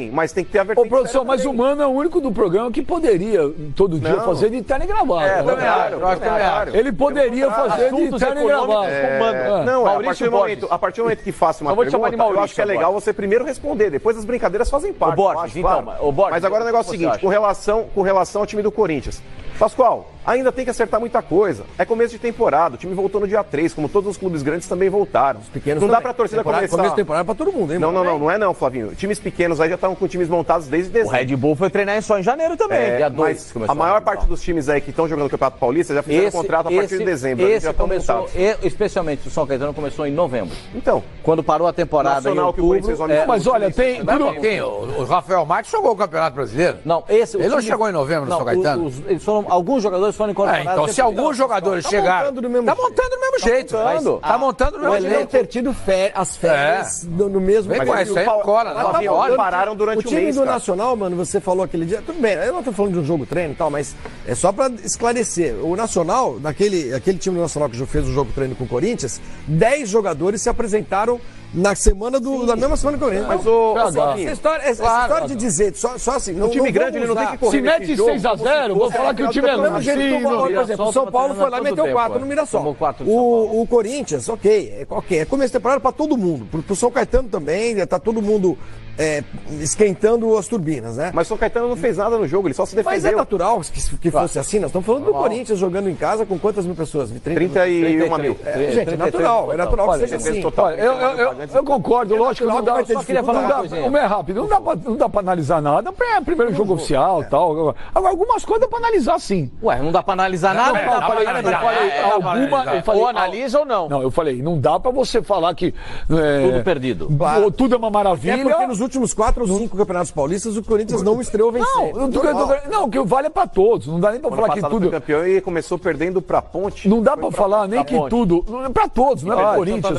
Mas tem que ter a vertente. Ô, produção, mas o Mano é o único do programa que poderia todo dia fazer de terno e gravata. Ele poderia fazer de terno e gravata. Não, a partir do momento que faça uma pergunta, eu acho que é legal você primeiro responder, depois as brincadeiras fazem parte. Mas agora o negócio é o seguinte, com relação ao time do Corinthians. Pascoal, ainda tem que acertar muita coisa. É começo de temporada, o time voltou no dia 3, como todos os clubes grandes também voltaram. Os pequenos não dá pra torcida começar. Começo de temporada pra todo mundo, hein? Não é, Flavinho. Times pequenos aí já estão com times montados desde dezembro. O Red Bull foi treinar só em janeiro também. Dia 2 mas a maior parte dos times aí que estão jogando o Campeonato Paulista já fizeram contrato a partir de dezembro. Esse começou, especialmente o São Caetano, começou em novembro. Então, quando parou a temporada em outubro... Mas olha, tem... O Rafael Marques jogou o Campeonato Brasileiro? Não, ele não chegou em novembro no São Caetano? Alguns jogadores foram incorporados... Então, se alguns jogadores chegaram... Tá montando do mesmo jeito. Tá montando do mesmo jeito. Ter tido as férias no mesmo... Vem com essa aí, cola. Pararam durante o mês, time do Nacional, mano, você falou aquele dia... Tudo bem, eu não tô falando de um jogo treino e tal, mas é só pra esclarecer. O Nacional, aquele time do Nacional que já fez o jogo treino com o Corinthians, 10 jogadores se apresentaram na mesma semana que o Corinthians. Mas essa história de dizer, só assim... O time grande, ele não tem que correr. Se mete 6-0, vou falar que o time é grande. Por exemplo, o São Paulo foi lá e meteu 4 no Mirassol. O Corinthians, ok. É começo de temporada pra todo mundo. Pro São Caetano também, tá todo mundo esquentando as turbinas, né? Mas o São Caetano não fez nada no jogo, ele só se defendeu. Mas é natural que fosse assim. Nós estamos falando do Corinthians jogando em casa com quantas mil pessoas? 31 mil. Gente, é natural que seja assim. Eu concordo, lógico que não dá. Só queria falar uma coisinha. É rápido, não dá pra analisar nada. É primeiro jogo oficial e tal. Agora, algumas coisas dá pra analisar sim. Ué, não dá pra analisar nada? Ou analisa ou não. Não, eu falei, não dá pra você falar que... Tudo perdido. Tudo é uma maravilha. É porque nos últimos 4 ou 5 campeonatos paulistas o Corinthians não estreou vencendo. Não, o que vale é pra todos. Não dá nem pra falar que tudo... Foi campeão e começou perdendo pra Ponte. Não dá pra falar nem que tudo... Pra todos, não é pra Corinthians.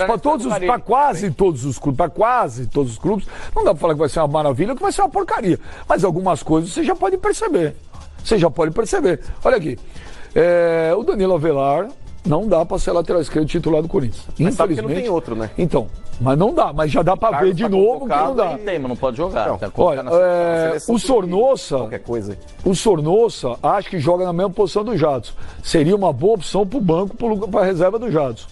Pra quase todos os clubes. Não dá pra falar que vai ser uma maravilha ou que vai ser uma porcaria. Mas algumas coisas você já pode perceber. Olha aqui. O Danilo Avelar não dá pra ser lateral esquerdo titular do Corinthians. Mas sabe que não tem outro, né? Então, mas não dá. Mas já dá pra ver de novo que não dá. Tem, mas não pode jogar. Olha, o Sornossa... Qualquer coisa. O Sornossa acho que joga na mesma posição do Jadson. Seria uma boa opção pro banco, pra reserva do Jadson.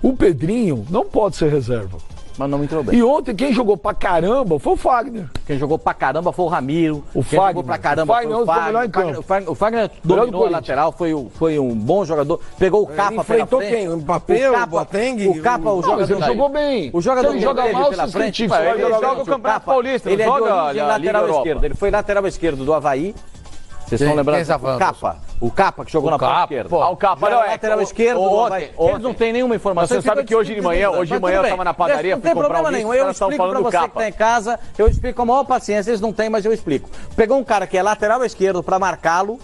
O Pedrinho não pode ser reserva. Mas não me entrou bem. E ontem quem jogou pra caramba foi o Fagner. Quem jogou pra caramba foi o Ramiro. O Fagner jogou pra caramba foi o Fagner. O Fagner dominou a lateral, foi um bom jogador. Pegou o Capa pela frente. Quem? O Mbappé, o Boateng? O Capa, o jogador. Ele jogou bem. O jogador que joga mal pela frente. Ele joga o Campeonato Paulista. Ele é de origem lateral esquerdo. Ele foi lateral esquerdo do Avaí. Vocês estão lembrando? O Capa que jogou na ponta esquerda. O Capa era lateral esquerdo. Eles não têm nenhuma informação. Você sabe que hoje de manhã eu estava na padaria, fui comprar um disco, eu explico pra você que tá em casa, eu explico com a maior paciência, eles não têm, mas eu explico. Pegou um cara que é lateral esquerdo pra marcá-lo,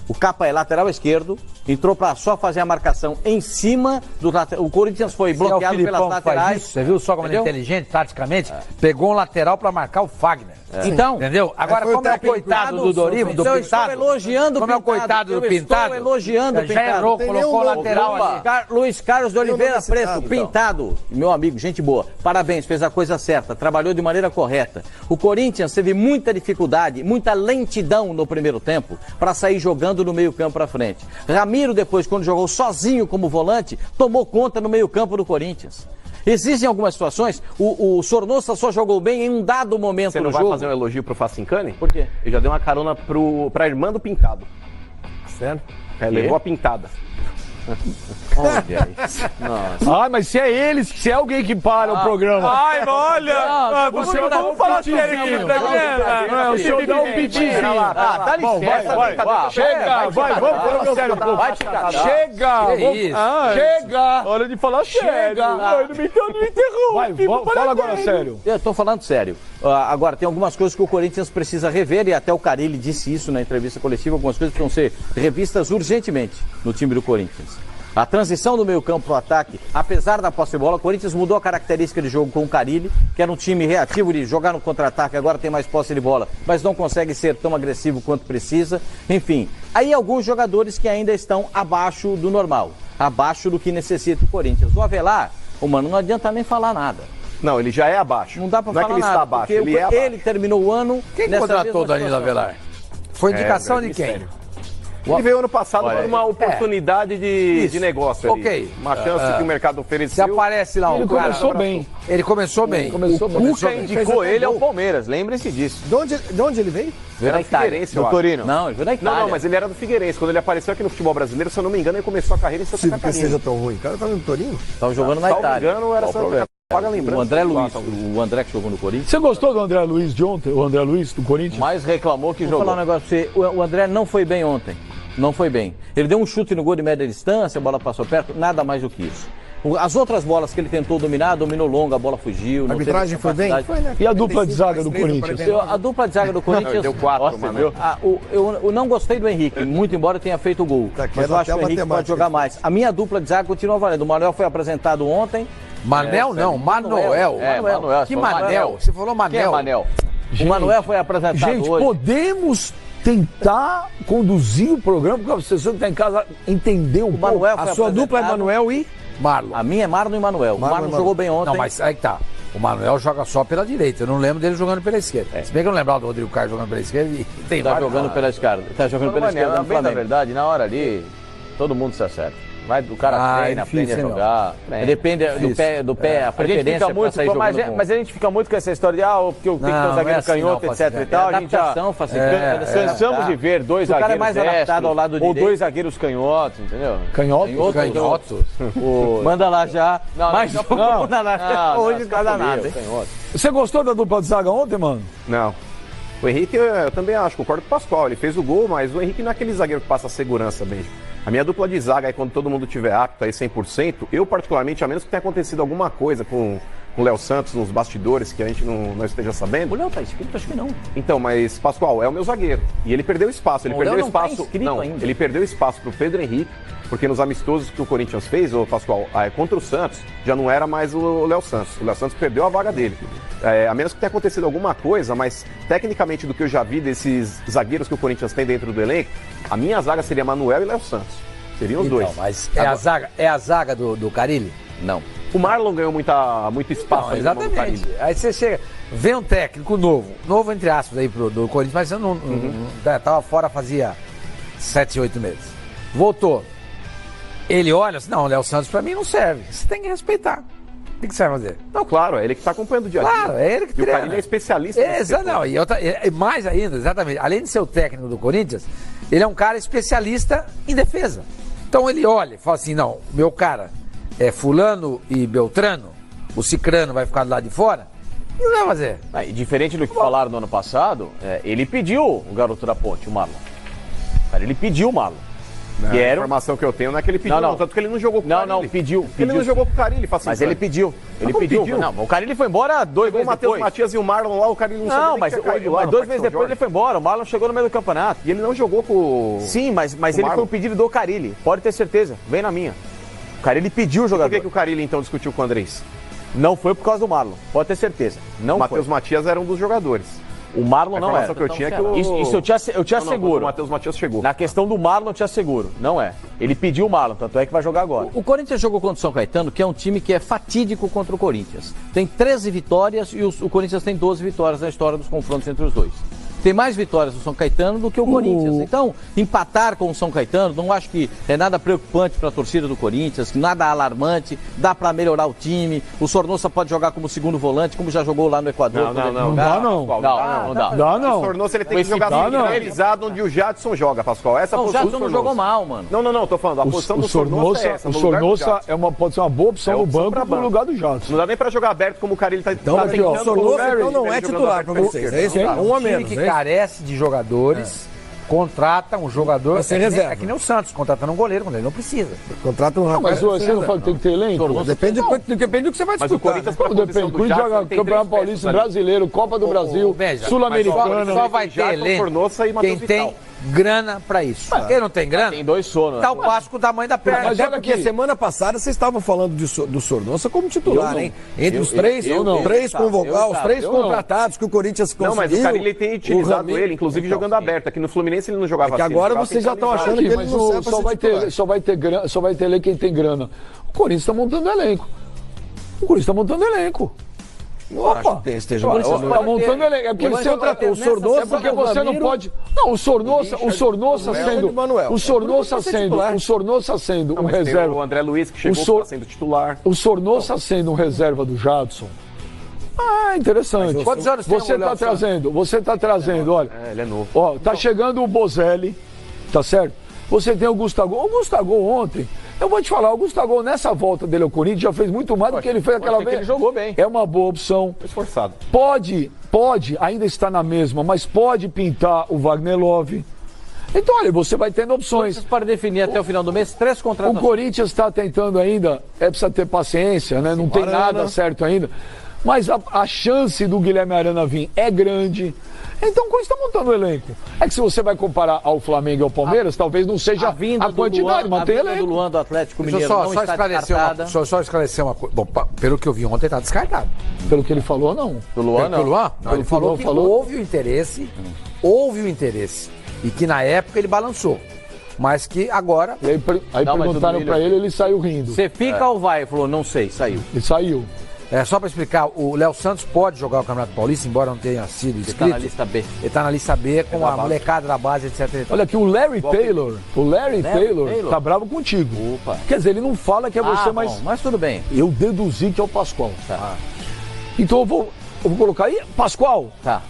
o Capa é lateral esquerdo, entrou pra só fazer a marcação em cima do lateral. O Corinthians foi bloqueado pelas laterais. Você viu só como ele é inteligente, taticamente? Pegou um lateral pra marcar o Fagner. Então, entendeu? Agora, como é o coitado do Dorival, do Pintado? Estou elogiando como é o coitado do Pintado? Estou elogiando o Pintado. Já errou, colocou lateral ali. Luiz Carlos de Oliveira Preto, Pintado, meu amigo, gente boa. Parabéns, fez a coisa certa, trabalhou de maneira correta. O Corinthians teve muita dificuldade, muita lentidão no primeiro tempo para sair jogando no meio-campo para frente. Ramiro, depois, quando jogou sozinho como volante, tomou conta no meio-campo do Corinthians. Existem algumas situações, o Sornossa só jogou bem em um dado momento no jogo. Você não vai fazer um elogio pro Facincani? Por quê? Ele já deu uma carona pra irmã do Pintado. Sério? Levou a pintada. Olha isso. Ai, mas se é eles, se é alguém que para o programa. Ai, olha! Vamos falar sério aqui, tá? O senhor dá um pedido. Dá licença. Chega, vai, vamos falar sério. Chega! Hora de falar sério. Não me interrompe. Fala agora sério. Eu tô falando sério. Agora, tem algumas coisas que o Corinthians precisa rever, e até o Carille disse isso na entrevista coletiva, algumas coisas precisam ser revistas urgentemente no time do Corinthians. A transição do meio-campo para o ataque, apesar da posse de bola, o Corinthians mudou a característica de jogo com o Carille, que era um time reativo de jogar no contra-ataque, agora tem mais posse de bola, mas não consegue ser tão agressivo quanto precisa. Enfim, aí alguns jogadores que ainda estão abaixo do normal, abaixo do que necessita o Corinthians. O Avelar, mano, não adianta nem falar nada. Não, ele já é abaixo. Não dá pra falar que ele nada, está abaixo, ele é abaixo. Ele terminou o ano... Quem contratou o Danilo Avelar? Foi indicação de quem? Ele veio ano passado por uma oportunidade de negócio ali. Ok. Uma chance que o mercado ofereceu. Se aparece lá Ele começou bem. Ele começou bem. O Cuca indicou ele ao Palmeiras, lembrem-se disso. De onde ele veio? Era do Figueirense, do Torino. Não, ele veio da Itália. Não, mas ele era do Figueirense. Quando ele apareceu aqui no futebol brasileiro, se eu não me engano, ele começou a carreira em Santa Catarina. Que seja tão ruim. O cara tá no Torino? Tava jogando na Itália. Se não me engano, era Santa Catarina. Paga lembrança. O André Luiz, o André que jogou no Corinthians. Você gostou do André Luiz de ontem? O André Luiz do Corinthians? Mas reclamou que jogou. Vou falar um negócio pra você. O André não foi bem ontem. Não foi bem. Ele deu um chute no gol de média distância, a bola passou perto, nada mais do que isso. As outras bolas que ele tentou dominar, dominou longa, a bola fugiu. A arbitragem foi bem? Foi, né? E a dupla de zaga do Corinthians? A dupla de zaga do Corinthians... Deu 4, mano. Eu não gostei do Henrique, muito embora tenha feito o gol. Mas eu acho que o Henrique pode jogar mais. A minha dupla de zaga continua valendo. O Manuel foi apresentado ontem. Manel não, Manuel. Manuel. Que Manel? Você falou Manel. Quem é Manel? O Manuel foi apresentado Gente, hoje. podemos tentar conduzir o programa, porque a pessoa que está em casa entender um pouco. A sua dupla é Manuel e Marlon. A minha é Marlon e Manuel. O Marlon jogou bem ontem. Não, mas aí que tá. O Manuel joga só pela direita. Eu não lembro dele jogando pela esquerda. Se bem que eu não lembrava do Rodrigo Caio jogando pela esquerda. E tem tá jogando pela esquerda. Tá jogando pela esquerda. Bem, na verdade, na hora ali, todo mundo se acerta. Vai do cara treina, aprende a jogar. Depende do pé, a preferência pra sair jogando. Mas a gente fica muito com essa história de porque eu tenho que ter o zagueiro canhoto, etc e tal. A gente já cansamos de ver dois zagueiros destros ou dois zagueiros canhotos, entendeu? Canhotos? Manda lá já. Mais um. Manda lá já. Hoje não dá nada. Você gostou da dupla de zaga ontem, mano? Não. O Henrique, eu também acho, concordo com o Pascoal. Ele fez o gol, mas o Henrique não é aquele zagueiro que passa segurança, Benji. A minha dupla de zaga, aí, quando todo mundo tiver apto aí 100%, eu particularmente, a menos que tenha acontecido alguma coisa com o Léo Santos nos bastidores que a gente não esteja sabendo. O Léo tá inscrito? Acho que não. Então, mas Pascoal é o meu zagueiro. E ele perdeu espaço. Ele perdeu espaço. Não, ele perdeu espaço pro Pedro Henrique, porque nos amistosos que o Corinthians fez, o Pascoal, contra o Santos, já não era mais o Léo Santos. O Léo Santos perdeu a vaga dele. A menos que tenha acontecido alguma coisa, mas tecnicamente do que eu já vi desses zagueiros que o Corinthians tem dentro do elenco, a minha zaga seria Manuel e Léo Santos. Seriam os dois. Mas é a zaga do Carille? Não. O Marlon ganhou muito espaço. Não, exatamente. Aí você chega, vem um técnico novo entre aspas aí do Corinthians, mas eu não tava fora fazia 7, 8 meses. Voltou. Ele olha assim, não, o Léo Santos pra mim não serve. Você tem que respeitar. O que você vai fazer? Não, claro, é ele que está acompanhando o dia a dia. Claro, é ele que treina. E o Carille é especialista nesse não, e mais ainda, exatamente. Além de ser o técnico do Corinthians, ele é um cara especialista em defesa. Então ele olha e fala assim, não, meu cara é fulano e beltrano, o cicrano vai ficar do lado de fora, e não vai fazer. E diferente do que falaram no ano passado, ele pediu o garoto da ponte, o Marlon. Cara, ele pediu o Marlon. A informação que eu tenho não é que ele pediu, não. Tanto que ele não jogou com o Carille. Não, pediu. Ele não jogou com o Carille, mas ele pediu. Ele pediu. Não, o Carille foi embora 2 meses depois. O Matheus Matias e o Marlon lá, o Carille não sabia mas 2 meses depois ele foi embora. O Marlon chegou no meio do campeonato. E ele não jogou com Sim, mas ele foi o pedido do Carille. Pode ter certeza. Vem na minha. O Carille pediu o jogador. Por que o Carille então discutiu com o Andrés? Não foi por causa do Marlon. Pode ter certeza. O Matheus Matias era um dos jogadores. O Marlon não era. Que eu tinha que Isso eu te asseguro. O Matheus Matias chegou. Na questão do Marlon, eu te asseguro. Não é. Ele pediu o Marlon, tanto é que vai jogar agora. O Corinthians jogou contra o São Caetano, que é um time que é fatídico contra o Corinthians. Tem 13 vitórias e o Corinthians tem 12 vitórias na história dos confrontos entre os dois. Tem mais vitórias do São Caetano do que o Corinthians. Então, empatar com o São Caetano, não acho que é nada preocupante para a torcida do Corinthians, nada alarmante, dá para melhorar o time. O Sornosa pode jogar como segundo volante, como já jogou lá no Equador. Não dá. O Sornosa ele tem que jogar centralizado onde o Jadson joga, Pascoal. Essa posição o Jadson não jogou mal, mano. Não, tô falando. A posição do Sornosa é essa. O Sornosa pode ser uma boa opção no banco no lugar do Jadson. Não dá nem para jogar aberto como o Carille tá tentando. O Sornosa então não é titular para vocês. É isso? Um a menos. Carece de jogadores, contrata um jogador. É que nem o Santos, contratando um goleiro quando ele não precisa. Contrata um rapaz. Mas você não fala que tem que ter elenco? Depende do que você vai disputar. Mas o Corinthians depende. O Corinthians joga Campeonato Paulista, Brasileiro, Copa do Brasil, Sul-Americana. Só vai ter elenco quem tem grana pra isso. Quem não tem grana, tem 2 sonos. Dá o passo com o tamanho da perna. Mas olha que semana passada vocês estavam falando do Sornosa como titular, hein? Entre os três, três convocados, os 3 contratados que o Corinthians conseguiu. Não, mas o Carille tem utilizado ele, inclusive jogando aberto. Aqui no Fluminense ele não jogava assim. Agora vocês já estão achando que ele não serve só vai ter elenco quem tem grana. O Corinthians está montando elenco. Esteja tá montando elenco. É porque ele contratou o Sornosa. É porque você não pode. Não, o Sornosa sendo um reserva. O André Luiz que chegou sendo titular. O Sornosa sendo um reserva do Jadson. Interessante. Quantos anos tem Você tá trazendo, olha. Ele é novo. Ó, tá chegando o Bozelli, tá certo? Você tem o Gustavo. O Gustavo ontem, eu vou te falar, o Gustavo nessa volta dele ao Corinthians já fez muito mais do que ele fez aquela vez. Ele jogou bem. É uma boa opção. Esforçado. Pode, ainda está na mesma, mas pode pintar o Wagner Love. Então, olha, você vai tendo opções. Para definir até o final do mês 3 contratos. O Corinthians está tentando ainda, precisa ter paciência, né? Não tem nada certo ainda. Mas a chance do Guilherme Arana vir é grande. Então, quando está montando o elenco? É que se você vai comparar ao Flamengo e ao Palmeiras, talvez não seja a quantidade, mas tem elenco. Do Luan do Atlético Mineiro só esclarecer uma coisa. Bom, pelo que eu vi ontem, está descartado. Pelo que ele falou, não. Do Luan, não. Não, ele falou que houve o interesse, e que na época ele balançou. Mas que agora... E aí perguntaram para ele saiu rindo. Você fica ou vai? Ele falou, não sei, saiu. Ele saiu. Só para explicar, o Léo Santos pode jogar o Campeonato Paulista, embora não tenha sido inscrito. Ele está na lista B. Ele está na lista B com a molecada da base, etc. Olha aqui, o Larry Taylor tá bravo contigo. Opa. Quer dizer, ele não fala que é você, mas tudo bem. Eu deduzi que é o Pascoal. Tá. Então eu vou colocar aí, Pascoal. Tá.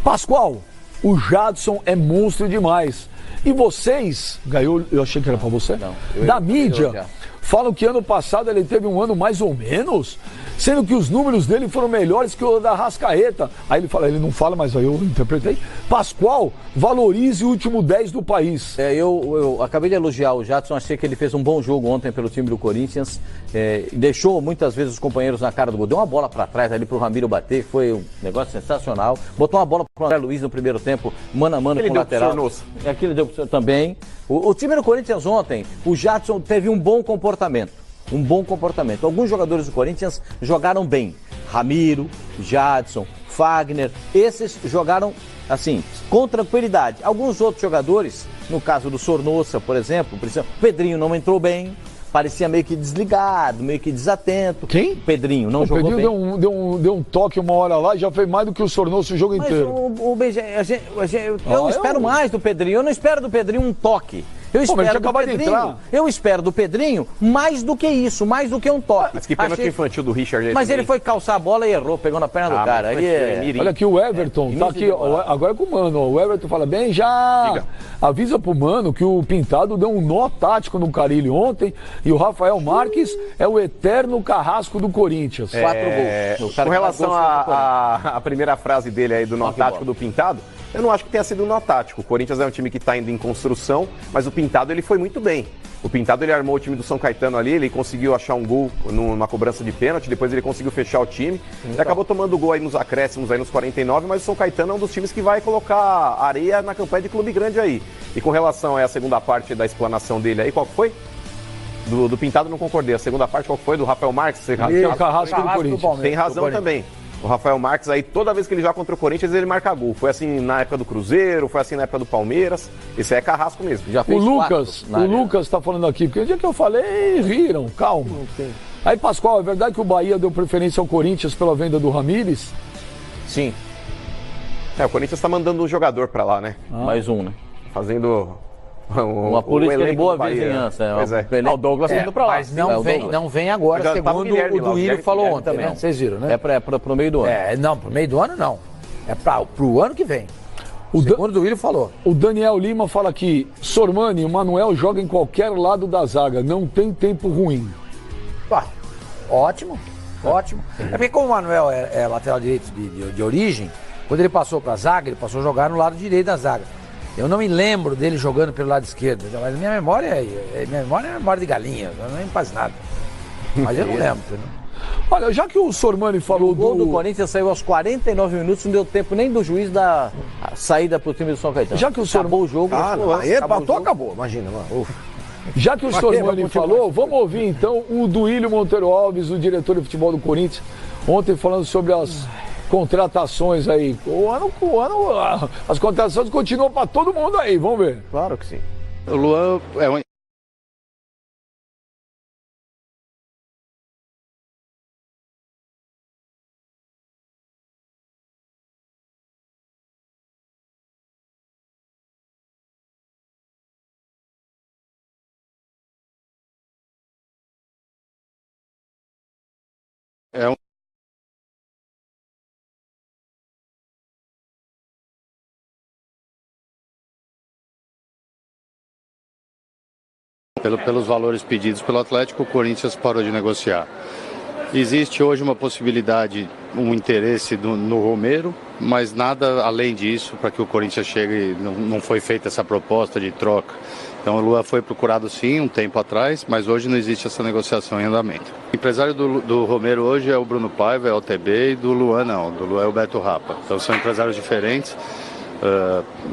Pascoal, o Jadson é monstro demais. E vocês, Gaiolo, eu achei que era pra você, não, da mídia, falam que ano passado ele teve um ano mais ou menos, sendo que os números dele foram melhores que o da Rascaeta. Aí ele não fala, mas aí eu interpretei. Pascoal, valorize o último 10 do país. Eu acabei de elogiar o Jadson, achei que ele fez um bom jogo ontem pelo time do Corinthians, deixou muitas vezes os companheiros na cara do gol, deu uma bola para trás ali pro Ramiro bater, foi um negócio sensacional, botou uma bola pro André Luiz no primeiro tempo, mano a mano com o lateral. Aquilo deu pro também. O time do Corinthians ontem, o Jadson teve um bom comportamento. Alguns jogadores do Corinthians jogaram bem. Ramiro, Jadson, Fagner, esses jogaram assim, com tranquilidade. Alguns outros jogadores, no caso do Sornosa, por exemplo, o Pedrinho não entrou bem, parecia meio que desligado, meio que desatento. Quem? Pedrinho, não jogou bem. O Pedrinho deu um toque uma hora lá e já fez mais do que o Sornosa o jogo inteiro. Eu espero mais do Pedrinho, eu não espero do Pedrinho um toque. Eu espero do Pedrinho mais do que isso, mais do que um toque. Mas que pênalti infantil do Richard. Mas ele foi calçar a bola e errou, pegou na perna do cara. Olha aqui o Everton, tá aqui, agora é com o Mano. O Everton fala bem, avisa pro Mano que o Pintado deu um nó tático no Carille ontem e o Rafael Marques é o eterno carrasco do Corinthians. 4 gols. Com relação à primeira frase dele aí do nó tático do Pintado, eu não acho que tenha sido um nó tático. O Corinthians é um time que está indo em construção, mas o Pintado ele foi muito bem. O Pintado ele armou o time do São Caetano ali, ele conseguiu achar um gol numa cobrança de pênalti, depois ele conseguiu fechar o time. Ele acabou tomando gol aí nos acréscimos, aí nos 49, mas o São Caetano é um dos times que vai colocar areia na campanha de clube grande aí. E com relação à segunda parte da explanação dele aí, qual foi? Do Pintado não concordei. A segunda parte qual foi? Do Rafael Marques? O carrasco do Corinthians. Tem razão também. O Rafael Marques aí, toda vez que ele joga contra o Corinthians, ele marca gol. Foi assim na época do Cruzeiro, foi assim na época do Palmeiras. Esse é carrasco mesmo. Já fez o Lucas tá falando aqui, porque o dia que eu falei, riram, calma. Aí, Pascoal, é verdade que o Bahia deu preferência ao Corinthians pela venda do Ramires? Sim. O Corinthians tá mandando um jogador pra lá, né? Mais um, né? Fazendo... uma política de boa vizinhança. O Douglas indo pra lá. Mas não vem agora, segundo o Duílio falou ontem, né? Vocês viram, né? É pro meio do ano. Não, pro meio do ano não. É pro ano que vem. Segundo o Duílio falou. O Daniel Lima fala aqui, Sormani, o Manuel joga em qualquer lado da zaga, não tem tempo ruim. Ótimo. É porque como o Manuel é lateral direito de origem, quando ele passou pra zaga, ele passou a jogar no lado direito da zaga. Eu não me lembro dele jogando pelo lado esquerdo, mas minha memória é memória de galinha, eu não me faz nada. Mas eu não lembro, entendeu? Olha, já que o Sormani falou o gol do Corinthians saiu aos 49 minutos, não deu tempo nem do juiz da saída pro time do São Caetano. Já que o acabou o jogo. Acabou, imagina. Já que o Sormani falou, vamos ouvir então o Duílio Monteiro Alves, o diretor de futebol do Corinthians, ontem falando sobre as contratações aí. O ano, as contratações continuam para todo mundo aí, vamos ver. Claro que sim. O Luan é um Pelos valores pedidos pelo Atlético, o Corinthians parou de negociar. Existe hoje uma possibilidade, um interesse no Romero, mas nada além disso para que o Corinthians chegue. Não foi feita essa proposta de troca. Então o Luan foi procurado sim um tempo atrás, mas hoje não existe essa negociação em andamento. O empresário do Romero hoje é o Bruno Paiva, é o TB, e do Luan não, do Luan é o Beto Rapa. Então são empresários diferentes.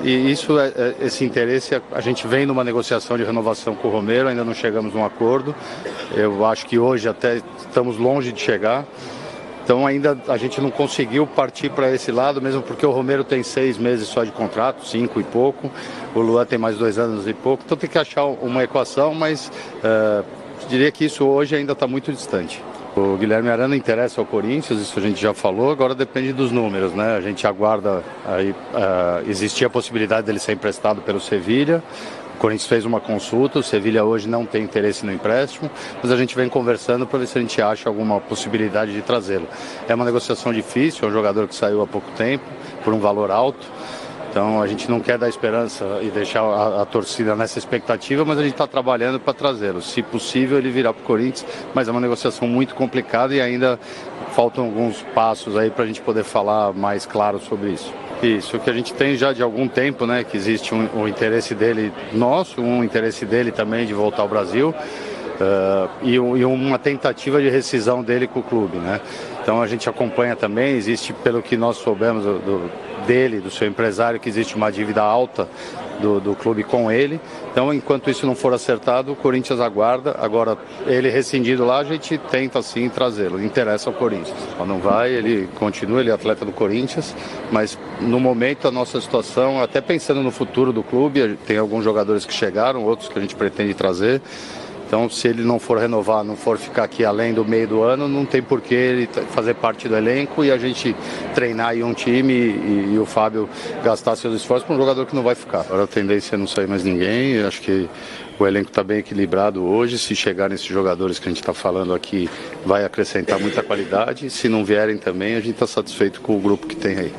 E isso, esse interesse, a gente vem numa negociação de renovação com o Romero, ainda não chegamos num acordo. Eu acho que hoje até estamos longe de chegar. Então ainda a gente não conseguiu partir para esse lado, mesmo porque o Romero tem 6 meses só de contrato, 5 e pouco. O Luan tem mais 2 anos e pouco. Então tem que achar uma equação, mas diria que isso hoje ainda está muito distante. O Guilherme Arana interessa ao Corinthians, isso a gente já falou, agora depende dos números, né? A gente aguarda, aí existia a possibilidade dele ser emprestado pelo Sevilha, o Corinthians fez uma consulta, o Sevilha hoje não tem interesse no empréstimo, mas a gente vem conversando para ver se a gente acha alguma possibilidade de trazê-lo. É uma negociação difícil, é um jogador que saiu há pouco tempo, por um valor alto. Então a gente não quer dar esperança e deixar a torcida nessa expectativa, mas a gente está trabalhando para trazê-lo. Se possível, ele virá para o Corinthians, mas é uma negociação muito complicada e ainda faltam alguns passos aí para a gente poder falar mais claro sobre isso. Isso, que a gente tem já de algum tempo, né, que existe um interesse dele nosso, um interesse dele também de voltar ao Brasil. E uma tentativa de rescisão dele com o clube, né? Então a gente acompanha também, existe, pelo que nós soubemos do seu empresário, que existe uma dívida alta do clube com ele. Então, enquanto isso não for acertado, o Corinthians aguarda. Agora, ele rescindido lá, a gente tenta sim trazê-lo. Interessa ao Corinthians. Não vai, ele continua, ele é atleta do Corinthians, mas no momento a nossa situação, até pensando no futuro do clube, tem alguns jogadores que chegaram, outros que a gente pretende trazer. Então, se ele não for renovar, não for ficar aqui além do meio do ano, não tem por que ele fazer parte do elenco e a gente treinar aí um time e o Fábio gastar seus esforços para um jogador que não vai ficar. Agora a tendência é não sair mais ninguém, eu acho que o elenco está bem equilibrado hoje. Se chegarem esses jogadores que a gente está falando aqui, vai acrescentar muita qualidade. Se não vierem também, a gente está satisfeito com o grupo que tem aí.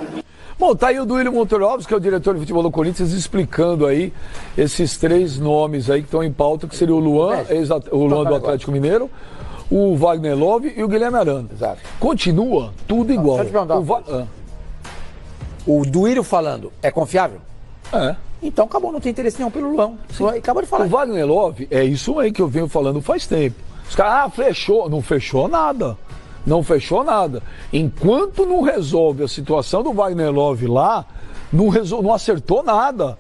Bom, tá aí o Duílio Monteiro Alves, que é o diretor de futebol do Corinthians, explicando aí esses 3 nomes aí que estão em pauta, que seria o Luan, o Luan do Atlético Mineiro, o Wagner Love e o Guilherme Arana. Exato. Continua tudo igual. Deixa eu te perguntar o Duílio falando, é confiável? É. Então acabou, não tem interesse nenhum pelo Luan. Acabou de falar. O Wagner Love, é isso aí que eu venho falando faz tempo. Os caras, fechou. Não fechou nada. Não fechou nada. Enquanto não resolve a situação do Wagner Love lá, não acertou nada.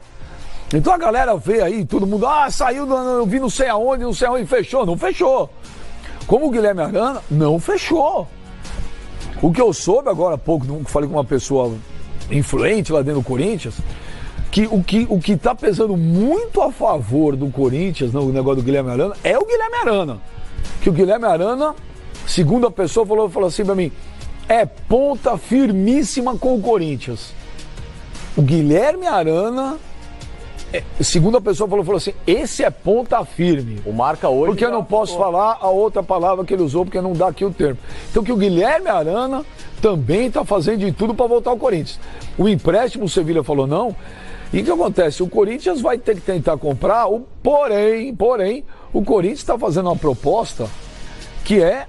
Então a galera vê aí, todo mundo, saiu, eu vi não sei aonde, fechou. Não fechou. Como o Guilherme Arana, não fechou. O que eu soube agora há pouco, falei com uma pessoa influente lá dentro do Corinthians, que o que tá pesando muito a favor do Corinthians no negócio do Guilherme Arana é o Guilherme Arana. Que o Guilherme Arana, segundo a pessoa, falou assim pra mim, é ponta firmíssima com o Corinthians. O Guilherme Arana, segundo a pessoa, falou assim, esse é ponta firme. O marca hoje... Porque eu não posso falar a outra palavra que ele usou, porque não dá aqui o termo. Então que o Guilherme Arana também está fazendo de tudo para voltar ao Corinthians. O empréstimo, o Sevilha falou não. E o que acontece? O Corinthians vai ter que tentar comprar, porém, o Corinthians está fazendo uma proposta que é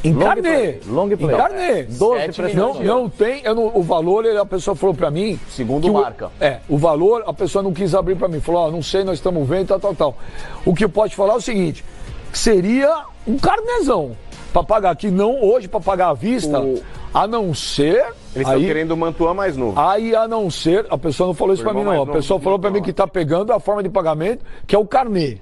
em carnê. Long play. Em carnê. 12 não tem, o valor, a pessoa falou pra mim... Segundo marca. O valor, a pessoa não quis abrir pra mim. Falou, não sei, nós estamos vendo, tal. O que pode falar é o seguinte, seria um carnezão pra pagar aqui, não hoje pra pagar à vista, a não ser... Eles estão querendo o Mantuan mais novo. Aí, a não ser, a pessoa não falou isso pra mim não, a pessoa falou pra mim que tá pegando a forma de pagamento, que é o carnê.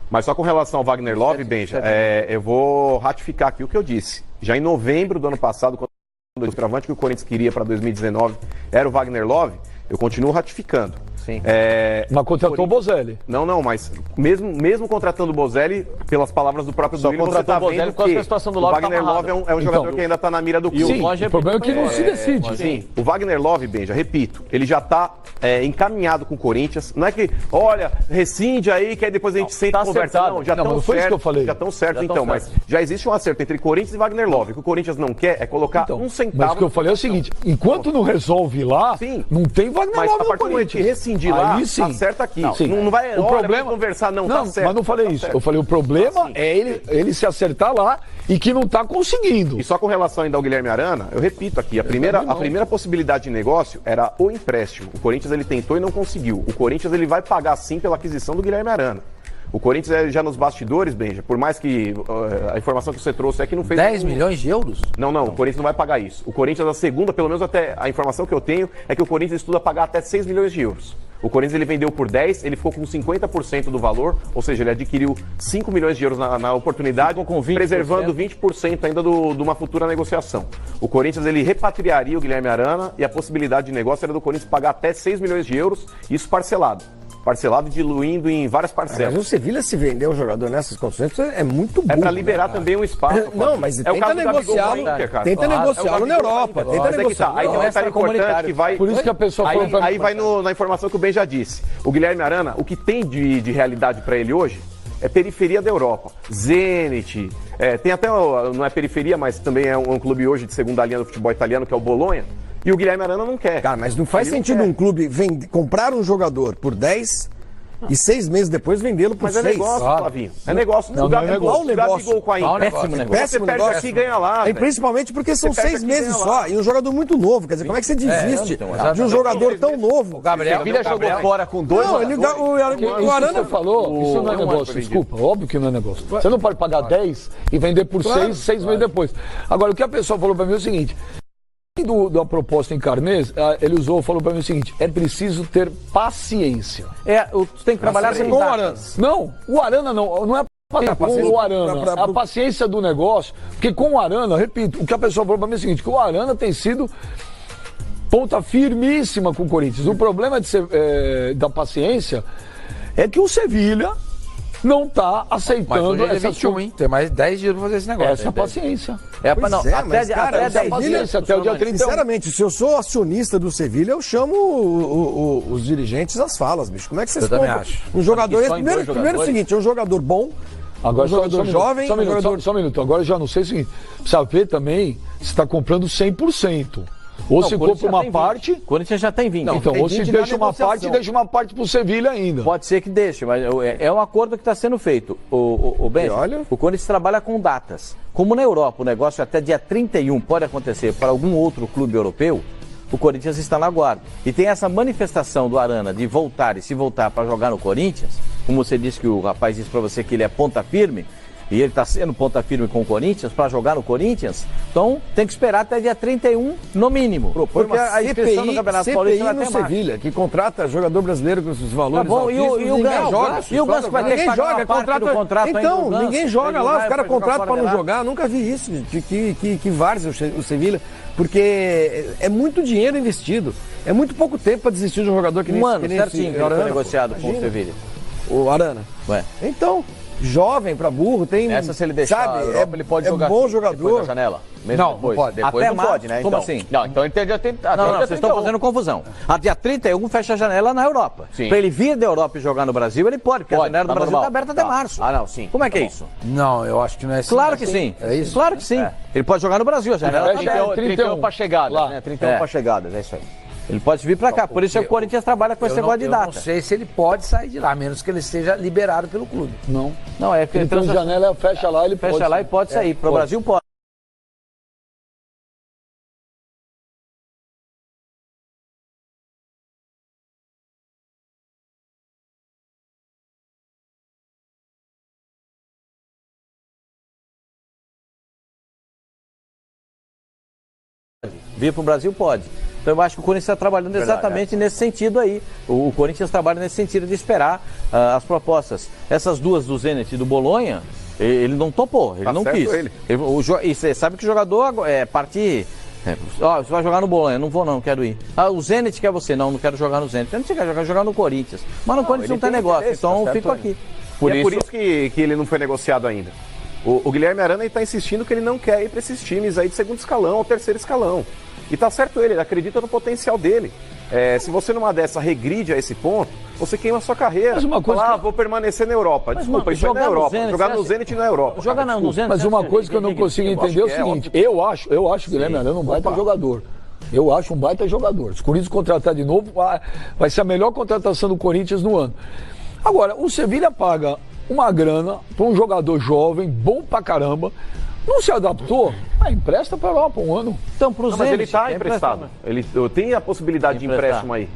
Mas só com relação ao Wagner Love, Benja, eu vou ratificar aqui o que eu disse. Já em novembro do ano passado, quando o centroavante que o Corinthians queria para 2019 era o Wagner Love, eu continuo ratificando. Sim. Mas contratou o Bozelli. Não, mas mesmo contratando o Bozelli, pelas palavras do próprio Duílio, você tá vendo que a situação do Love, o Wagner Love é um jogador que ainda tá na mira do clube. Sim, o problema é que não se decide. Sim, o Wagner Love, Benja, repito, ele já tá encaminhado com o Corinthians. Não é que, olha, rescinde aí, que aí depois a gente senta e conversa. Não, já estão certo. Já estão certo, então. Mas já existe um acerto entre Corinthians e Wagner Love. O que o Corinthians não quer é colocar um centavo. Mas o que eu falei é o seguinte, enquanto não resolve lá, não tem Wagner Love no Corinthians. Mas a partir do momento que rescindir lá, acerta aqui. Não vai conversar, não, tá certo. Mas não falei isso. Eu falei, o problema é ele se acertar lá e que não tá conseguindo. E só com relação ainda ao Guilherme Arana, eu repito aqui, a primeira possibilidade de negócio era o empréstimo. O Corinthians ele tentou e não conseguiu. O Corinthians ele vai pagar sim pela aquisição do Guilherme Arana. O Corinthians já nos bastidores, Benja, por mais que a informação que você trouxe é que não fez... 10 milhões de euros? Não, o Corinthians não vai pagar isso. O Corinthians, a segunda, pelo menos até a informação que eu tenho, é que o Corinthians estuda pagar até 6 milhões de euros. O Corinthians ele vendeu por 10, ele ficou com 50% do valor, ou seja, ele adquiriu 5 milhões de euros na oportunidade, com 20%. Preservando 20% ainda de uma futura negociação. O Corinthians ele repatriaria o Guilherme Arana e a possibilidade de negócio era do Corinthians pagar até 6 milhões de euros, isso parcelado e diluindo em várias parcelas. Mas o Sevilha, se vender um jogador nessas condições, é muito bom. É para liberar também um espaço. Não, mas tenta negociá-lo. Tenta negociá-lo na Europa. Tenta negociá-lo. Aí tem um detalhe importante que vai... Por isso que a pessoa falou aí vai na informação que o Ben já disse. O Guilherme Arana, o que tem de realidade para ele hoje é periferia da Europa. Zenit, tem até, não é periferia, mas também é um clube hoje de segunda linha do futebol italiano, que é o Bolonha. E o Guilherme Arana não quer. Cara, mas não faz sentido um clube comprar um jogador por 10 e 6 meses depois vendê-lo por 6. Mas é negócio, Flavinho. É negócio. Não é negócio. Com a Inter. Péssimo perde aqui e ganha lá. E principalmente porque são 6 meses só. E um jogador muito novo. Quer dizer, como é que você desiste de um jogador tão novo? O Gabriel jogou fora com 2. O Arana falou, isso não é negócio. Desculpa, óbvio que não é negócio. Você não pode pagar 10 e vender por 6 meses depois. Agora, o que a pessoa falou pra mim é o seguinte... Da proposta em Carnês, ele falou para mim o seguinte: é preciso ter paciência. Tu tem que trabalhar com o Arana. Não, o Arana não é com o Arana. A paciência do negócio, porque com o Arana, repito, o que a pessoa falou para mim é o seguinte: que o Arana tem sido ponta firmíssima com o Corinthians. O problema da paciência é que o Sevilha não está aceitando mas essa 21, hein? Tem mais 10 dias para fazer esse negócio. Essa paciência. Até o dia 31. Sinceramente, se eu sou acionista do Sevilha, eu chamo os dirigentes às falas, bicho. Como é que vocês compram um jogador? Primeiro é o seguinte, é um jogador bom, agora, um jogador jovem... Só um minuto. Agora já não sei o seguinte, precisa ver também se está comprando 100%. Ou se compra uma parte... O Corinthians já tem 20. Então, ou se deixa uma parte e deixa uma parte pro Sevilha ainda. Pode ser que deixe, mas é um acordo que está sendo feito. O Corinthians trabalha com datas. Como na Europa o negócio até dia 31 pode acontecer para algum outro clube europeu, o Corinthians está na guarda. E tem essa manifestação do Arana de voltar e se voltar para jogar no Corinthians, como você disse que o rapaz disse para você que ele é ponta firme, e ele está sendo ponta firme com o Corinthians, para jogar no Corinthians, então tem que esperar até dia 31, no mínimo. Porque a inscrição do Campeonato Paulista no Sevilha, que contrata jogador brasileiro com os valores altíssimos, e o Ganso vai ter que pagar uma parte do contrato. Então, ninguém joga lá, os caras contratam para não jogar. Nunca vi isso, que várzea o Sevilha, porque é muito dinheiro investido. É muito pouco tempo para desistir de um jogador que nem esse. Certinho, que foi negociado com o Sevilha. O Arana. Então... Jovem pra burro, tem. Essa se ele deixar, sabe, Europa, ele pode jogar bom jogador. Da janela. Não pode. Depois até não pode, né? Como então. Assim? Não, então ele tem dia 30. Não, vocês estão fazendo confusão. A dia 31 fecha a janela na Europa. Para ele vir da Europa e jogar no Brasil, ele pode, porque a janela do Brasil está aberta até março. Não, sim. Como é que é isso? Não, eu acho que não é assim. Claro que sim. É isso? Claro que sim. Ele pode jogar no Brasil, a janela está aberta. 31 para chegadas, né? 31 para chegadas, é isso aí. Ele pode vir para cá, por isso que o Corinthians trabalha com esse negócio de data. Eu não sei se ele pode sair de lá, a menos que ele esteja liberado pelo clube. Não, é porque ele tem janela, fecha lá, ele pode. Fecha lá e pode sair. Para o Brasil pode. Vir para o Brasil pode. Então eu acho que o Corinthians está trabalhando exatamente nesse sentido aí. O Corinthians trabalha nesse sentido de esperar as propostas. Essas duas do Zenit e do Bolonha, ele não topou, ele não quis. E você sabe que o jogador parte Você vai jogar no Bolonha? Não vou não, quero ir. O Zenit quer você? Não quero jogar no Zenit. Eu não quer jogar no Corinthians. Mas no Corinthians não tem negócio, então eu fico aqui. É por isso que ele não foi negociado ainda. O Guilherme Arana está insistindo que ele não quer ir para esses times aí de segundo escalão ou terceiro escalão. E tá certo ele acredita no potencial dele. Se você numa dessa regride a esse ponto, você queima a sua carreira. Mas uma coisa vou permanecer na Europa. Desculpa, isso é na Europa. Jogar no Zenit na Europa. Jogar no Zenit. Mas uma coisa que eu não consigo entender é o seguinte, eu acho que o Guilherme Arana um baita jogador. Eu acho um baita jogador. Se o Corinthians contratar de novo, vai ser a melhor contratação do Corinthians no ano. Agora, o Sevilha paga uma grana para um jogador jovem, bom pra caramba. Não se adaptou? Empresta para lá por um ano. Então, pro Zenit, mas ele está emprestado. Ele tem a possibilidade de empréstimo aí.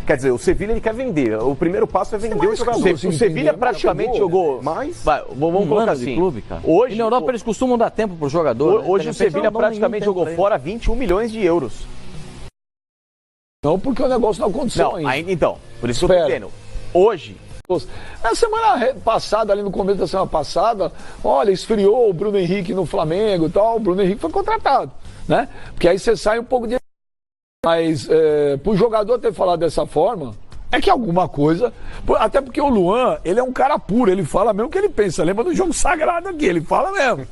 Quer dizer, o Sevilha ele quer vender. O primeiro passo é vender o jogador. O Sevilha praticamente jogou. Mas vamos colocar assim. Clube, cara. Hoje, e na Europa eles costumam dar tempo pro jogador. Hoje o Sevilha praticamente jogou fora 21 milhões de euros. Não, porque o negócio não aconteceu ainda. Então, por isso que eu tô dizendo. Hoje. Na semana passada, ali no começo da semana passada, olha, esfriou o Bruno Henrique no Flamengo e tal, o Bruno Henrique foi contratado, né? Porque aí você sai um pouco de... Mas pro jogador ter falado dessa forma, é que alguma coisa... Até porque o Luan, ele é um cara puro, ele fala mesmo o que ele pensa. Lembra do jogo sagrado aqui, ele fala mesmo.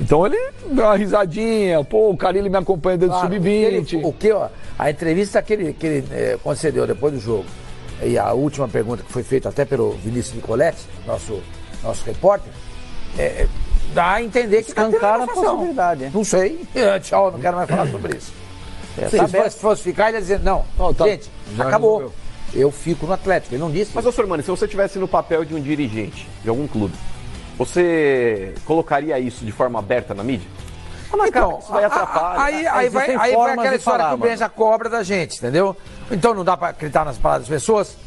Então ele dá uma risadinha, o cara ele me acompanha desde o Sub-20. A entrevista que ele concedeu depois do jogo, e a última pergunta que foi feita até pelo Vinícius Nicoletti, nosso repórter, dá a entender que escancara a possibilidade. Não sei. Tchau, não quero mais falar sobre isso. Se fosse ficar, ele ia dizer, não, gente, acabou. Resolveu. Eu fico no Atlético. Ele não disse. Mas, senhor Mano, se você estivesse no papel de um dirigente de algum clube, você colocaria isso de forma aberta na mídia? Então, isso vai atrapalhar. Aí vai aquela história que o Benja cobra da gente, entendeu? Então não dá para acreditar nas palavras das pessoas?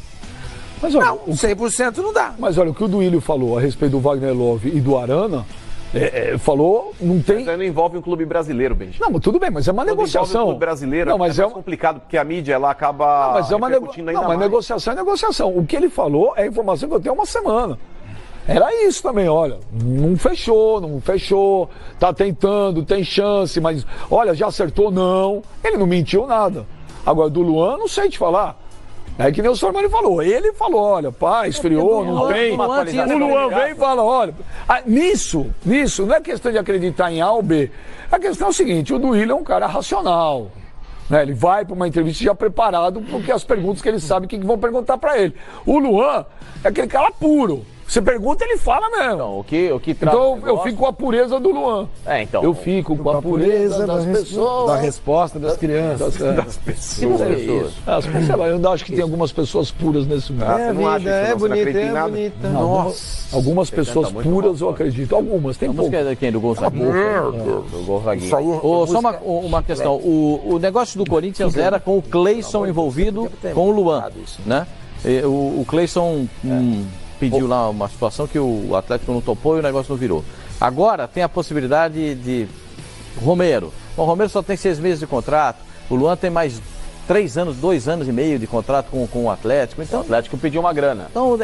Mas olha, não, 100% não dá. Mas olha, o que o Duílio falou a respeito do Wagner Love e do Arana, falou, não tem... Mas não envolve um clube brasileiro, Benja. Não, mas tudo bem, mas é uma negociação. Envolve um clube brasileiro, mas é mais complicado, porque a mídia, ela acaba mas negociação é negociação. O que ele falou é a informação que eu tenho há uma semana. Era isso também, olha, não fechou, tá tentando, tem chance, mas olha, já acertou, não. Ele não mentiu nada. Agora, do Luan, não sei te falar. É que nem o Sormani falou, ele falou, olha, pá, esfriou, não tem. O Luan vem e fala, olha, nisso, não é questão de acreditar em A ou B. A questão é o seguinte, o Duílio é um cara racional. Né? Ele vai para uma entrevista já preparado porque as perguntas que ele sabe que vão perguntar para ele. O Luan é aquele cara puro. Você pergunta, ele fala mesmo. Então, então eu fico com a pureza do Luan. Então. Eu fico com a pureza das pessoas. Da resposta das crianças. Das pessoas. Eu acho que tem algumas pessoas puras nesse mundo. É bonita. Nossa. Algumas pessoas puras eu acredito. Algumas, tem pouco. A música é quem? Do Gonzaguinho? Do Gonzaguinho. Só uma questão. O negócio do Corinthians era com o Cleison envolvido com o Luan, né? O Cleison... pediu lá uma situação que o Atlético não topou e o negócio não virou. Agora tem a possibilidade de Romero. O Romero só tem 6 meses de contrato. O Luan tem mais 3 anos, 2 anos e meio de contrato com o Atlético. Então, o Atlético pediu uma grana. Então,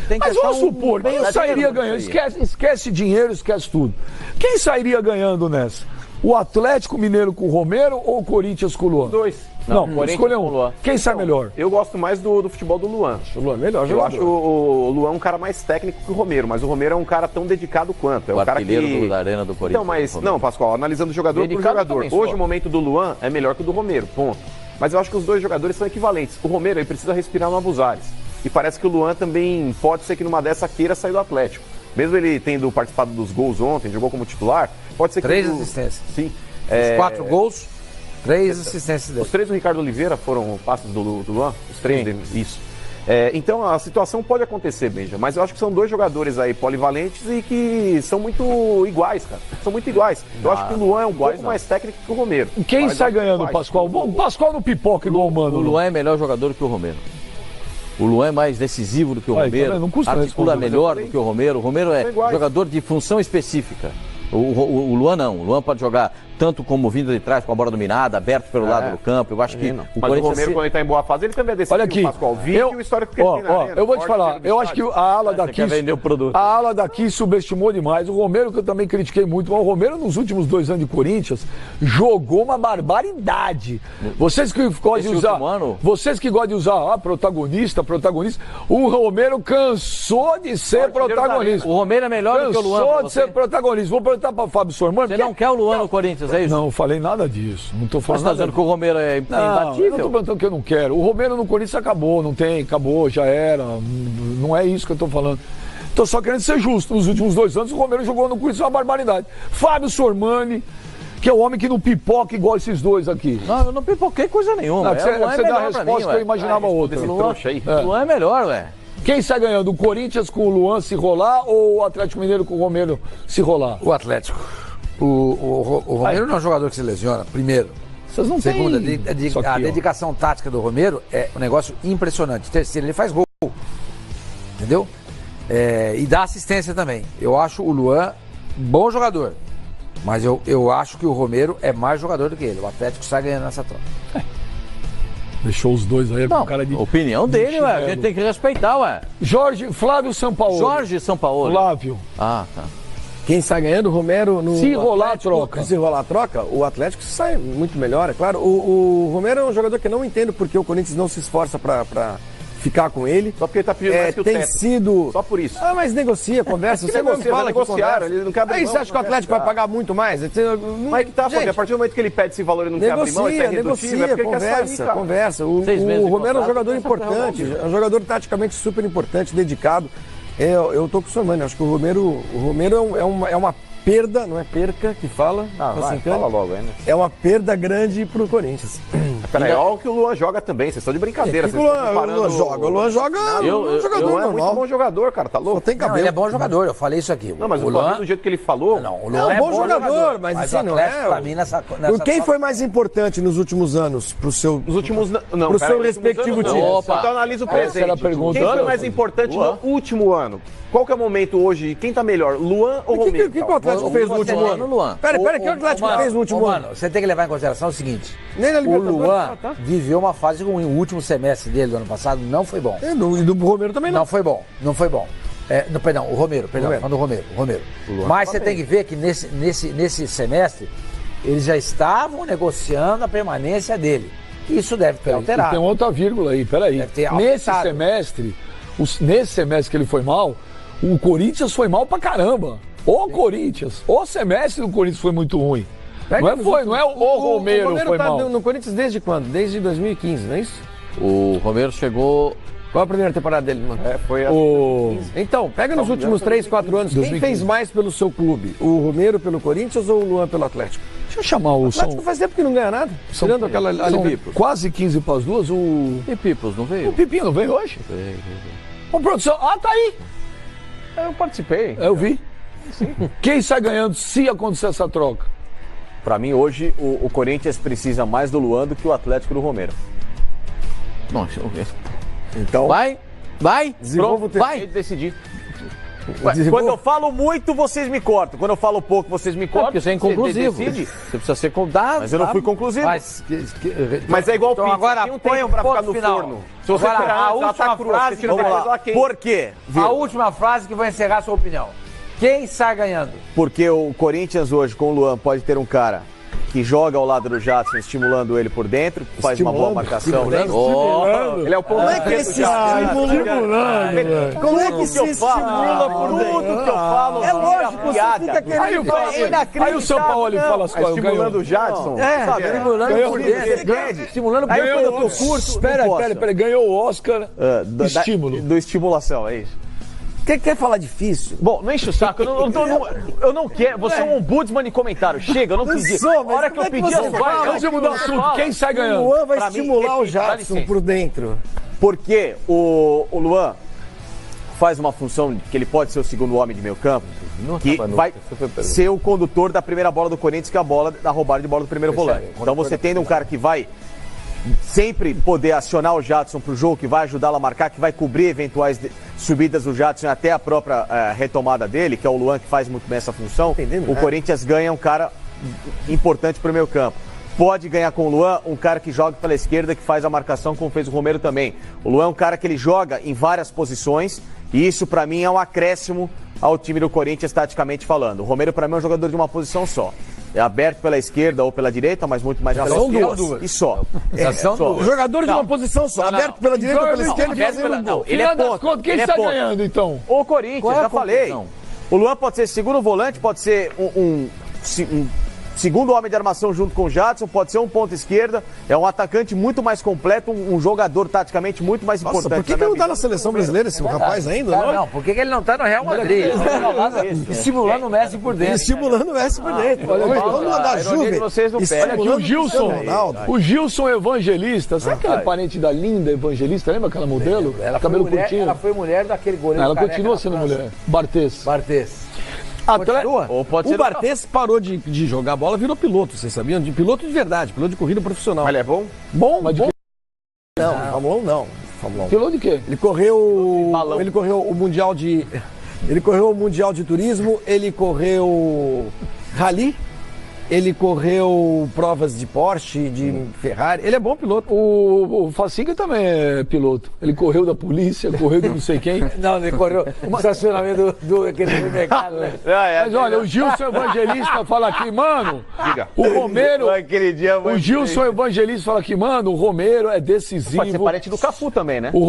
tem que... Mas vamos supor, quem sairia ganhando? Esquece dinheiro, esquece tudo. Quem sairia ganhando nessa? O Atlético Mineiro com o Romero ou o Corinthians com o Luan? Os dois. Não, escolha um. Quem sai melhor? Eu gosto mais do futebol do Luan. O Luan é melhor. Eu acho o Luan um cara mais técnico que o Romero, mas o Romero é um cara tão dedicado quanto. É um cara que... da Arena do Corinthians. Então, mas não, Pascoal, analisando jogador por jogador. Hoje o momento do Luan é melhor que o do Romero, ponto. Mas eu acho que os dois jogadores são equivalentes. O Romero ele precisa respirar novos ares. E parece que o Luan também pode ser que numa dessa queira sair do Atlético. Mesmo ele tendo participado dos gols ontem, jogou como titular, pode ser que... 3 assistências. Sim. Os 4 gols, 3 assistências dele. Os 3 do Ricardo Oliveira foram passes do Luan? Os 3 dele, isso. Então a situação pode acontecer, Benja, mas eu acho que são dois jogadores aí polivalentes e que são muito iguais, cara. São muito iguais. Eu acho que o Luan é um pouco mais técnico que o Romero. Quem sai ganhando, Pascoal? O Pascoal não pipoca igual o Mano. O Luan é melhor jogador que o Romero. O Luan é mais decisivo do que o Romero. Não custa articula melhor do que o Romero. O Romero é jogador de função específica. O Luan não. O Luan pode jogar tanto como vindo de trás com a bola dominada, aberto pelo lado do campo. Eu acho que o Corinthians... o Romero, quando ele tá em boa fase, ele também é decisivo. Olha aqui, o histórico que ele tem na arena, eu vou te falar, eu acho que a ala daqui... a ala daqui subestimou demais. O Romero, que eu também critiquei muito, mas o Romero, nos últimos 2 anos de Corinthians, jogou uma barbaridade. Vocês que gostam de usar... Vocês que gostam de usar protagonista, o Romero cansou de ser protagonista. O Romero é melhor do que o Luan. Cansou de ser protagonista. Vou perguntar para o Fábio Sormani. Você não quer o Luan no Corinthians, é isso? Não, falei nada disso. Não tô falando. Você tá dizendo que o Romero é imbatível? Não tô perguntando que eu não quero. O Romero no Corinthians acabou, acabou, já era. Não é isso que eu tô falando. Tô só querendo ser justo. Nos últimos 2 anos, o Romero jogou no Corinthians uma barbaridade. Fábio Sormani, que é o homem que não pipoca igual esses dois aqui. Não, eu não pipoquei coisa nenhuma. Você dá a resposta que eu imaginava outra. O Luan é melhor, ué. Quem sai ganhando? O Corinthians com o Luan se rolar ou o Atlético Mineiro com o Romero se rolar? O Atlético. O Romero não é um jogador que se lesiona, primeiro. Vocês não Segundo, têm... a dedicação tática do Romero é um negócio impressionante. Terceiro, ele faz gol. Entendeu? E dá assistência também. Eu acho o Luan bom jogador. Mas eu acho que o Romero é mais jogador do que ele. O Atlético sai ganhando nessa troca. Deixou os dois aí com cara de... Opinião dele, ué. A gente tem que respeitar, ué. Flávio Sampaoli. Jorge Sampaoli. Flávio. Ah, tá. Quem sai ganhando, o Romero no Se rolar a troca. Se rolar a troca, o Atlético sai muito melhor, é claro. O Romero é um jogador que eu não entendo porque o Corinthians não se esforça pra ficar com ele. Só porque ele tá pedindo mais que o tem teto. sido... Só por isso. Mas negocia, conversa. Você não fala que negociaram, ele não quer abrir mão. Aí você acha que o Atlético vai pagar muito mais? Mas que tá, gente, a partir do momento que ele pede esse valor e não quer abrir mão, ele negocia, conversa. O Romero é um jogador importante, é um jogador taticamente super importante, dedicado. Eu tô com o Sormani, acho que o Romero é uma perda, não é perca que fala? Fala logo aí, né? É uma perda grande pro Corinthians. Peraí, olha o que o Luan joga também, vocês estão de brincadeira. O Luan joga um jogador normal. É muito bom jogador, cara, tá louco? Tem cabelo. Ele é bom jogador, eu falei isso aqui. Não, mas o Luan, do jeito que ele falou... O Luan é bom jogador, mas assim, não é... Pra mim, nessa quem foi mais importante nos últimos anos pro seu... Nos últimos... Não, pro seu respectivo time. Então analisa o presente. Quem foi mais importante no último ano? Qual que é o momento hoje? Quem tá melhor, Luan ou Romero? O que o Atlético fez no último ano? Luan. Pera, o que o Atlético fez no último ano? Você tem que levar em consideração o seguinte. O Luan viveu uma fase ruim. O último semestre dele do ano passado não foi bom. E do Romero também não. Não foi bom. Perdão, o Romero. Falando do Romero. Mas você tem que ver que nesse semestre eles já estavam negociando a permanência dele. Isso deve ter alterado. Tem outra vírgula aí, peraí. Nesse semestre que ele foi mal, o Corinthians foi mal pra caramba. O Corinthians, o semestre do Corinthians foi muito ruim. Não é o Romero foi mal. No Corinthians desde quando? Desde 2015, não é isso? O Romero chegou... Qual a primeira temporada dele, mano? Foi Então, pega nos últimos 3, 4 anos. Quem fez mais pelo seu clube? O Romero pelo Corinthians ou o Luan pelo Atlético? Deixa eu chamar o... O Atlético faz tempo que não ganha nada. Tirando aquela... Quase 15 para as duas, E Pipos, não veio? O Pipinho não veio hoje? Veio. Ô, produção, tá aí. Eu participei. Eu vi. Sim. Quem sai ganhando se acontecer essa troca? Pra mim, hoje, o Corinthians precisa mais do Luan do que o Atlético do Romero. Bom, então... Vai. Pronto, vai decidir. Quando eu falo muito, vocês me cortam. Quando eu falo pouco, vocês me cortam. Porque você é inconclusivo. Você precisa ser contado. Mas eu não fui conclusivo. Mas é igual então, agora tem um tempo pra ficar no forno. Se você agora, a última frase, tira lá. Por quê? A última frase que vai encerrar a sua opinião. Quem sai ganhando? Porque o Corinthians hoje, com o Luan, pode ter um cara que joga ao lado do Jadson, estimulando ele por dentro, faz uma boa marcação. Ele é o ponto. Como é que ele se estimula? Como é que se estimula por dentro? Tudo que eu falo é lógico, você fica querendo... Aí o São Paulo fala as coisas. Estimulando o Jadson. Estimulando por dentro. Estimulando por dentro. Ganhou o curso. Espera, ganhou o Oscar estímulo. Do estimulação, é isso. Quer falar difícil? Bom, não enche o saco. Eu não quero. Você é um ombudsman em comentário. Chega, eu não pedi. A hora que eu pedi, antes de mudar o assunto, quem sai ganhando? O Luan vai estimular o Jadson por dentro. Porque o Luan faz uma função que ele pode ser o segundo homem de meio campo, que vai ser o condutor da primeira bola do Corinthians, que é a bola da roubada de bola do primeiro volante. Então você tendo um cara que vai sempre poder acionar o Jadson pro jogo, que vai ajudá-lo a marcar, que vai cobrir eventuais subidas do Jadson até a própria retomada dele, que é o Luan que faz muito bem essa função. O Corinthians ganha um cara importante para o meio campo. Pode ganhar com o Luan, um cara que joga pela esquerda, que faz a marcação, como fez o Romero também. O Luan é um cara que ele joga em várias posições, e isso para mim é um acréscimo ao time do Corinthians, taticamente falando. O Romero para mim é um jogador de uma posição só. É aberto pela esquerda ou pela direita, mas muito mais pela esquerda. E só. Só. Jogador de uma posição só. Aberto pela direita ou pela esquerda e fazendo gol. Ele é ponta. Quem está ganhando, então? O Corinthians, já falei. O Luan pode ser segundo volante, pode ser um segundo homem de armação junto com o Jadson, pode ser um ponta esquerda, é um atacante muito mais completo, um jogador taticamente muito mais importante. Por que ele não tá na seleção brasileira, esse rapaz ainda? Não, por que ele não tá no Real Madrid? Estimulando o Messi por dentro. Estimulando o Messi por dentro. Olha da Juve. Olha aqui, o Gilson Evangelista, sabe aquele parente da Linda Evangelista? Lembra aquela modelo? Cabelo curtinho. Ela foi mulher daquele goleiro. Ela continua sendo mulher. Barthez. O Barthez parou de jogar bola, virou piloto, vocês sabiam? De piloto de verdade, piloto de corrida profissional. Mas ele é bom? Bom. Não, Fórmula 1 não. Piloto de quê? Ele correu o Mundial de... Ele correu o Mundial de Turismo, ele correu Rally, ele correu provas de Porsche, de Ferrari. Ele é bom piloto. O Faciga também é piloto. Ele correu da polícia, correu de não sei quem. Não, ele correu no estacionamento do mercado. Né? Mas olha, o Gilson Evangelista fala aqui, mano, o Romero... O Gilson Evangelista fala aqui, mano, o Romero é decisivo. Pode ser parente do Cafu também, né? O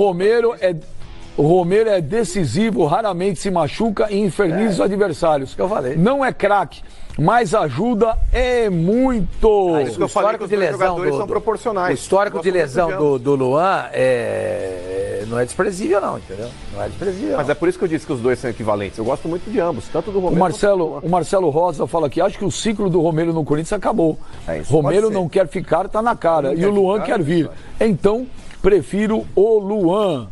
Romero é decisivo, raramente se machuca e inferniza os adversários. Eu falei. Não é craque, mas ajuda muito. Isso que eu falei, que os dois jogadores são proporcionais. O histórico de lesão do Luan não é desprezível, não, entendeu? Não é desprezível. Mas é por isso que eu disse que os dois são equivalentes. Eu gosto muito de ambos, tanto do Romero o Marcelo Rosa fala aqui, acho que o ciclo do Romero no Corinthians acabou. Romero não quer ficar, tá na cara. E o Luan quer vir. Então, prefiro o Luan.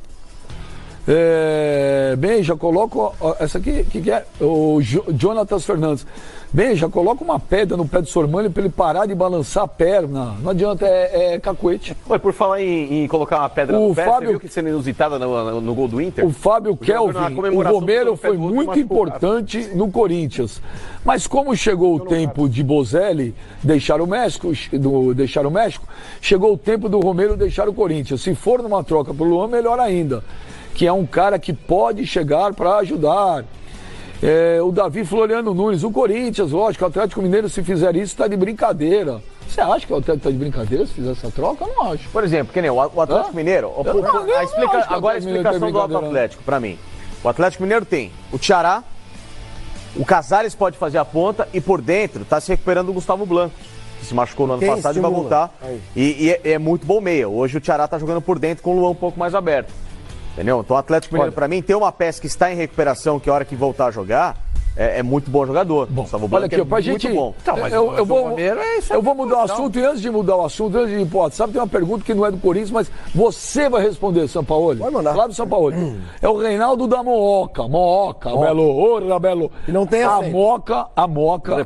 Bem, já coloco essa aqui, que é o Jonatas Fernandes. Bem, já coloca uma pedra no pé do Sormani para ele parar de balançar a perna. Não adianta, é cacuete. Ué, por falar em colocar uma pedra no pé, você viu que sendo inusitada no gol do Inter? O Fábio Kelvin, o Romero foi muito importante no Corinthians. Mas como chegou o tempo de Bozelli deixar o México, chegou o tempo do Romero deixar o Corinthians. Se for numa troca pro Luan, melhor ainda. Que é um cara que pode chegar para ajudar. O Davi Floriano Nunes, o Corinthians, lógico, o Atlético Mineiro, se fizer isso, está de brincadeira. Você acha que o Atlético está de brincadeira se fizer essa troca? Eu não acho. Por exemplo, que nem o Atlético Mineiro. Agora a explicação do Atlético, para mim. O Atlético Mineiro tem o Tchará, o Casares pode fazer a ponta e por dentro está se recuperando o Gustavo Blanco, que se machucou no ano passado e vai voltar. E é muito bom meia. Hoje o Tchará está jogando por dentro com o Luan um pouco mais aberto. Entendeu? Então o Atlético Mineiro, pra mim, tem uma peça que está em recuperação, que a hora que voltar a jogar, é muito bom jogador. Bom, olha aqui, pra gente... Muito bom. Tá, mas eu vou mudar o assunto, e antes de mudar o assunto, antes de ir pro WhatsApp, tem uma pergunta que não é do Corinthians, mas você vai responder, Sampaoli. Vai mandar. Lá do Sampaoli. É o Reinaldo da Mooca, Belo. E não tem a Mooca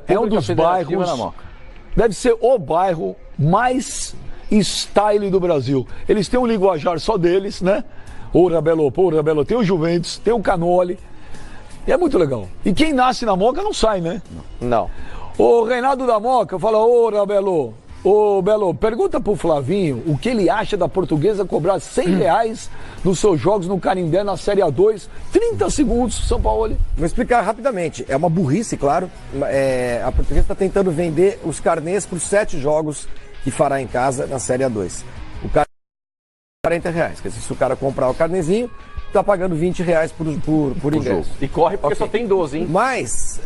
é um dos bairros... Deve ser o bairro mais style do Brasil. Eles têm um linguajar só deles, né? Ora Belo, tem o Juventus, tem o Canoli. E é muito legal. E quem nasce na Moca não sai, né? Não. O Reinaldo da Moca fala, ora Belo, pergunta pro Flavinho o que ele acha da Portuguesa cobrar R$100 nos seus jogos no Canindé na Série A2. 30 segundos, São Paulo. Vou explicar rapidamente. É uma burrice, claro. A Portuguesa está tentando vender os carnês por 7 jogos que fará em casa na Série A2. O cara R$40. Quer dizer, se o cara comprar o carnezinho, tá pagando R$20 por ingresso. E corre porque só tem 12, hein? Mas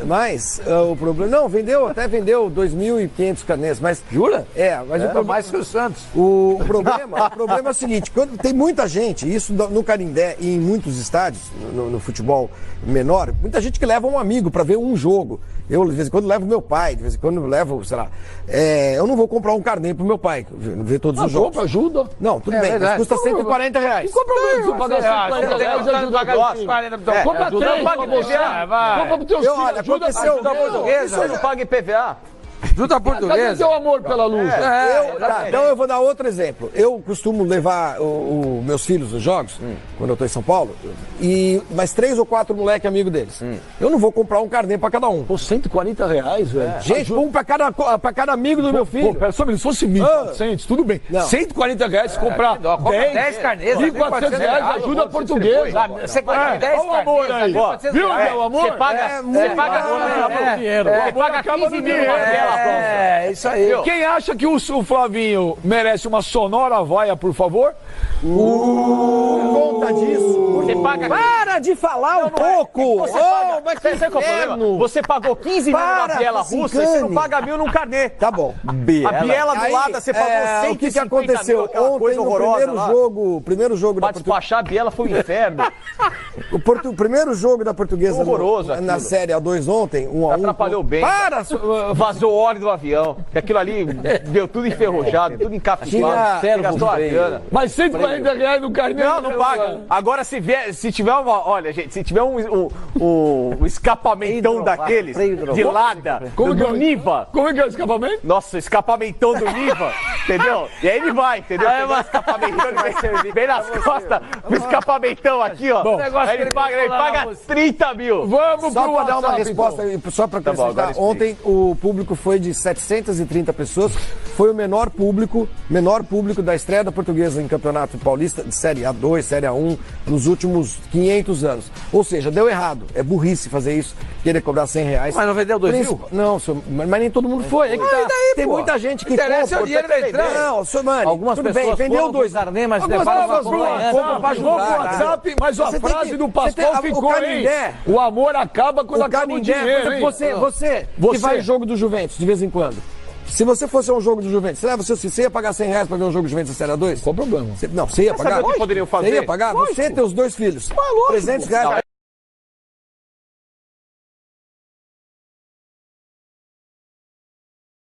o problema... Não, vendeu 2.500 carnês, mas... Jura? Mas o problema... mais que o Santos. O problema é o seguinte, quando tem muita gente, isso no Canindé e em muitos estádios, no futebol menor, muita gente que leva um amigo para ver um jogo. Eu, de vez em quando, levo meu pai, de vez em quando levo, sei lá. Eu não vou comprar um carnê pro meu pai, ver todos os jogos. Ajuda. Não, tudo bem, mas custa R$140. Não compra mesmo, você pagar R$140 ajuda. Compra 3, compra pro teu filho, olha, aconteceu... Você não paga IPVA? Junta a portuguesa. Cadê seu amor pela luz? Então eu vou dar outro exemplo. Eu costumo levar meus filhos nos jogos, quando eu tô em São Paulo, e mais 3 ou 4 moleques amigos deles. Eu não vou comprar um carnê pra cada um. Pô, R$140, velho. Gente, um pra cada amigo do meu filho. Pô, pera só um minuto, se fosse 1.400, tudo bem. Não. R$140, se comprar 10 carnês. R$1.400 ajuda a portuguesa. Você paga 10 olha o amor aí. Viu, meu amor? Você paga dinheiro. Você paga 15 mil numa tela, isso aí. Quem acha que o Flavinho merece uma sonora vaia, por favor? Por conta disso. Você paga... Para de falar um pouco! Mas sabe qual é o problema? Você pagou 15 mil numa biela russa e você não paga 1.000 num carnê. Tá bom. A biela do lado, você pagou 150 o que aconteceu mil, aquela ontem coisa horrorosa no primeiro jogo pra despachar a biela foi um inferno. O primeiro jogo da Portuguesa horroroso na Série A2 ontem, 1-1. Atrapalhou bem. Vazou o óleo do avião. Aquilo ali deu tudo enferrujado, tudo encapsulado. Gastou a grana. Mas R$140 no carnê. Não paga. Agora, se tiver uma... Olha, gente, se tiver um escapamentão daqueles, de lada, do Niva. Como é que é o escapamento? Nossa, escapamentão do Niva, entendeu? E aí ele vai, entendeu? Escapamentão, ele vai servir bem nas costas, o escapamentão aqui, ó. Bom, aí ele paga 30 mil. Vamos só para dar uma resposta, só para acrescentar, ontem o público foi de 730 pessoas, foi o menor público da estreia da Portuguesa em Campeonato Paulista de Série A2, Série A1, nos últimos 500 anos. Ou seja, deu errado. É burrice fazer isso, querer cobrar R$100. Mas não vendeu 2.000? Não, mas nem todo mundo foi. É que tá. Tem muita gente que interessa o dinheiro da entrada. Não, senhor Mani, algumas pessoas vendeu 2 carnê, mas levaram pro WhatsApp, mas a frase do Pascoal ficou, hein? O amor acaba quando acaba o dinheiro, hein? Você que vai jogo do Juventus de vez em quando. Se você fosse a um jogo do Juventus, você ia pagar R$100 pra ver um jogo do Juventus na Série A2? Qual o problema? Você ia pagar? Sabe o que poderiam fazer? Você ia pagar? Você e teus 2 filhos. R$300.